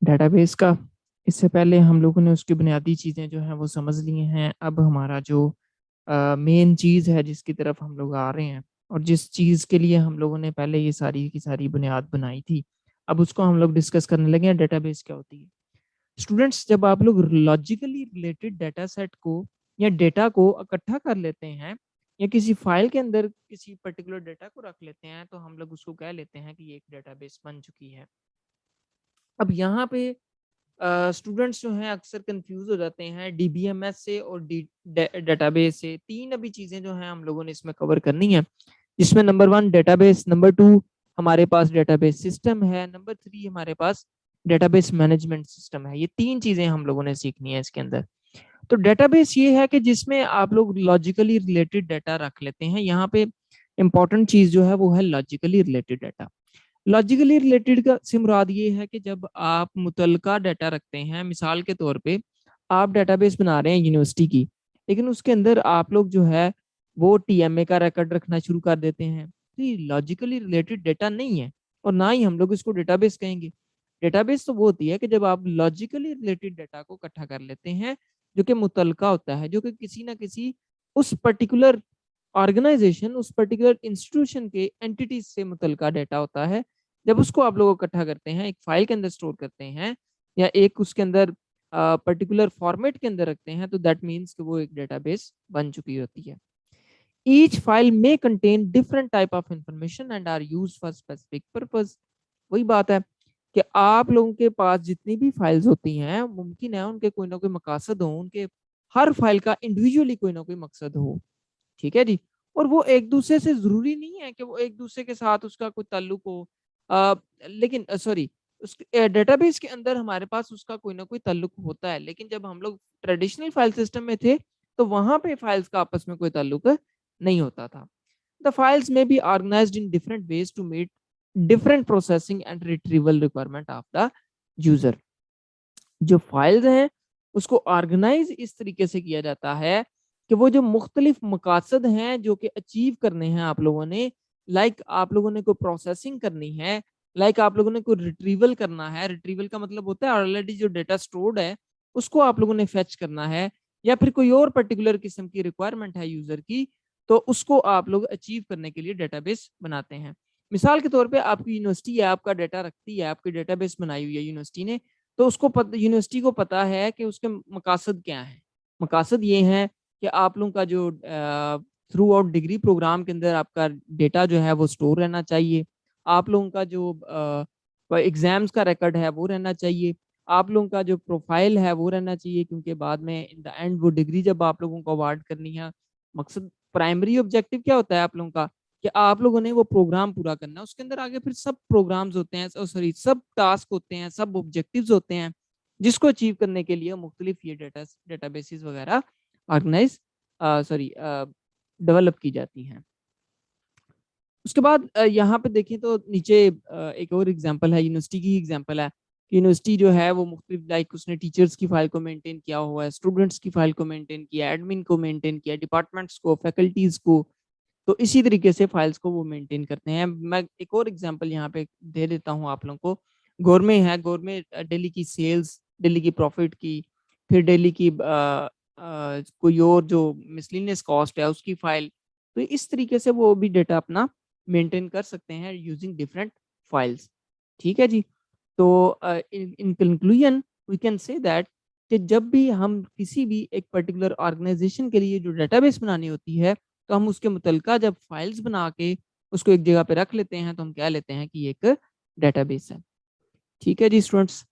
Data base کا اس سے پہلے ہم لوگوں نے اس کی بنیادی چیزیں جو ہیں وہ سمجھ لی ہیں. اب ہمارا جو مین چیز ہے جس کی طرف ہم لوگ آ رہے ہیں اور جس چیز کے لیے ہم لوگوں نے پہلے یہ ساری کی ساری بنیاد بنائی تھی, اب اس کو ہم لوگ ڈسکس کرنے لگے ہیں. ڈیٹا بیس کیا ہوتی ہے اسٹوڈینٹس؟ جب آپ لوگ لاجیکلی ریلیٹڈ ڈیٹا سیٹ کو یا ڈیٹا کو اکٹھا کر لیتے ہیں یا کسی فائل کے اندر کسی پرٹیکولر ڈیٹا کو رکھ لیتے ہیں تو ہم لوگ اس کو کہہ لیتے ہیں کہ یہ ایک ڈیٹا بیس بن چکی ہے. اب یہاں پہ اسٹوڈینٹس جو ہیں اکثر کنفیوز ہو جاتے ہیں ڈی بی ایم ایس سے اور ڈیٹا بیس سے. تین ابھی چیزیں جو ہیں ہم لوگوں نے اس میں کور کرنی ہے, جس میں نمبر 1 ڈیٹا بیس, نمبر 2 ہمارے پاس ڈیٹا بیس سسٹم ہے, نمبر 3 ہمارے پاس ڈیٹا بیس مینجمنٹ سسٹم ہے. یہ تین چیزیں ہم لوگوں نے سیکھنی ہے اس کے اندر. تو ڈیٹا بیس یہ ہے کہ جس میں آپ لوگ لاجیکلی ریلیٹڈ ڈیٹا رکھ لیتے ہیں. یہاں پہ امپورٹنٹ چیز جو ہے وہ ہے logically related data. Logically related کا سے مراد یہ ہے کہ جب آپ متعلقہ ڈیٹا رکھتے ہیں, مثال کے طور پہ آپ ڈیٹا بیس بنا رہے ہیں یونیورسٹی کی, لیکن اس کے اندر آپ لوگ جو ہے وہ ٹی ایم اے کا ریکارڈ رکھنا شروع کر دیتے ہیں, تو یہ لاجیکلی ریلیٹڈ ڈیٹا نہیں ہے اور نہ ہی ہم لوگ اس کو ڈیٹا بیس کہیں گے. ڈیٹا بیس تو وہ ہوتی ہے کہ جب آپ لاجیکلی ریلیٹڈ ڈیٹا کو اکٹھا کر لیتے ہیں جو کہ متعلقہ ہوتا ہے, جو کہ کسی نہ کسی اس پرٹیکولر آرگنائزیشن, اس پرٹیکولر انسٹیٹیوشن کے اینٹیٹیز سے متعلقہ ڈیٹا ہوتا ہے. جب اس کو آپ لوگ اکٹھا کرتے ہیں, ایک فائل کے اندر اسٹور کرتے ہیں یا ایک اس کے اندر پرٹیکولر فارمیٹ کے اندر رکھتے ہیں, تو دیٹ مینس کہ وہ ایک ڈیٹا بیس بن چکی ہوتی ہے. ایچ فائل میں contain different type of information and are use for specific purpose. وہی بات ہے کہ آپ لوگوں کے پاس جتنی بھی فائلز ہوتی ہیں ممکن ہے ان کے کوئی نہ کوئی مقاصد ہو, ان کے ہر فائل کا انڈیویجولی کوئی نہ کوئی مقصد ہو. ٹھیک ہے جی, اور وہ ایک دوسرے سے ضروری نہیں ہے کہ وہ ایک دوسرے کے ساتھ اس کا کوئی تعلق ہو, لیکن سوری اس ڈیٹا بیس کے اندر ہمارے پاس اس کا کوئی نہ کوئی تعلق ہوتا ہے. لیکن جب ہم لوگ ٹریڈیشنل فائل سسٹم میں تھے تو وہاں پہ فائلز کا آپس میں کوئی تعلق نہیں ہوتا تھا. The files may be organized in different ways to meet different processing and retrieval requirement of the user. جو فائلز ہیں اس کو آرگنائز اس طریقے سے کیا جاتا ہے کہ وہ جو مختلف مقاصد ہیں جو کہ اچیو کرنے ہیں آپ لوگوں نے, لائک آپ لوگوں نے کوئی پروسیسنگ کرنی ہے, لائک آپ لوگوں نے کوئی ریٹریول کرنا ہے. ریٹریول کا مطلب ہوتا ہے آلریڈی جو ڈیٹا سٹورڈ ہے اس کو آپ لوگوں نے فیچ کرنا ہے, یا پھر کوئی اور پرٹیکولر قسم کی ریکوائرمنٹ ہے یوزر کی, تو اس کو آپ لوگ اچیو کرنے کے لیے ڈیٹا بیس بناتے ہیں. مثال کے طور پہ آپ کی یونیورسٹی ہے, آپ کا ڈیٹا رکھتی ہے, آپ کی ڈیٹا بیس بنائی ہوئی ہے یونیورسٹی نے, تو اس کو یونیورسٹی کو پتا ہے کہ اس کے مقاصد کیا ہیں. مقاصد یہ ہیں کہ آپ لوگوں کا جو تھرو آؤٹ ڈگری پروگرام کے اندر آپ کا ڈیٹا جو ہے وہ سٹور رہنا چاہیے, آپ لوگوں کا جو ایگزامس کا ریکارڈ ہے وہ رہنا چاہیے, آپ لوگوں کا جو پروفائل ہے وہ رہنا چاہیے, کیونکہ بعد میں ان دا اینڈ وہ ڈگری جب آپ لوگوں کو اوارڈ کرنی ہے, مقصد پرائمری آبجیکٹو کیا ہوتا ہے آپ لوگوں کا کہ آپ لوگوں نے وہ پروگرام پورا کرنا ہے. اس کے اندر آگے پھر سب پروگرامز ہوتے ہیں, سوری سب ٹاسک ہوتے ہیں, سب آبجیکٹیوز ہوتے ہیں, جس کو اچیو کرنے کے لیے مختلف یہ ڈیٹا بیسز وغیرہ آرگنائز ڈیولپ کی جاتی ہیں. اس کے بعد یہاں پہ دیکھیں تو نیچے ایک اور ایگزامپل ہے, یونیورسٹی کی ایگزامپل ہے. یونیورسٹی جو ہے وہ مختلف لائک اس نے ٹیچرز کی فائل کو مینٹین کیا ہوا ہے, اسٹوڈنٹس کی فائل کو مینٹین کیا, ایڈمن کو مینٹین کیا, ڈپارٹمنٹس کو, فیکلٹیز کو, تو اسی طریقے سے فائلز کو وہ مینٹین کرتے ہیں. میں ایک اور ایگزامپل یہاں پہ دے دیتا ہوں آپ لوگوں کو. گورنمنٹ ہے, گورنمنٹ ڈیلی کی سیلز, ڈیلی کی پروفٹ کی, پھر ڈیلی کی کوئی اور جو مسلینس کاسٹ ہے اس کی فائل, تو اس طریقے سے وہ بھی ڈیٹا اپنا مینٹین کر سکتے ہیں یوزنگ ڈفرینٹ فائلز. ٹھیک ہے جی, تو in conclusion we can say that کہ جب بھی ہم کسی بھی ایک پرٹیکولر آرگنائزیشن کے لیے جو ڈیٹا بیس بنانی ہوتی ہے تو ہم اس کے متعلقہ جب فائلز بنا کے اس کو ایک جگہ پہ رکھ لیتے ہیں تو ہم کیا لیتے ہیں کہ یہ ایک ڈیٹا بیس ہے. ٹھیک ہے جی اسٹوڈنٹس,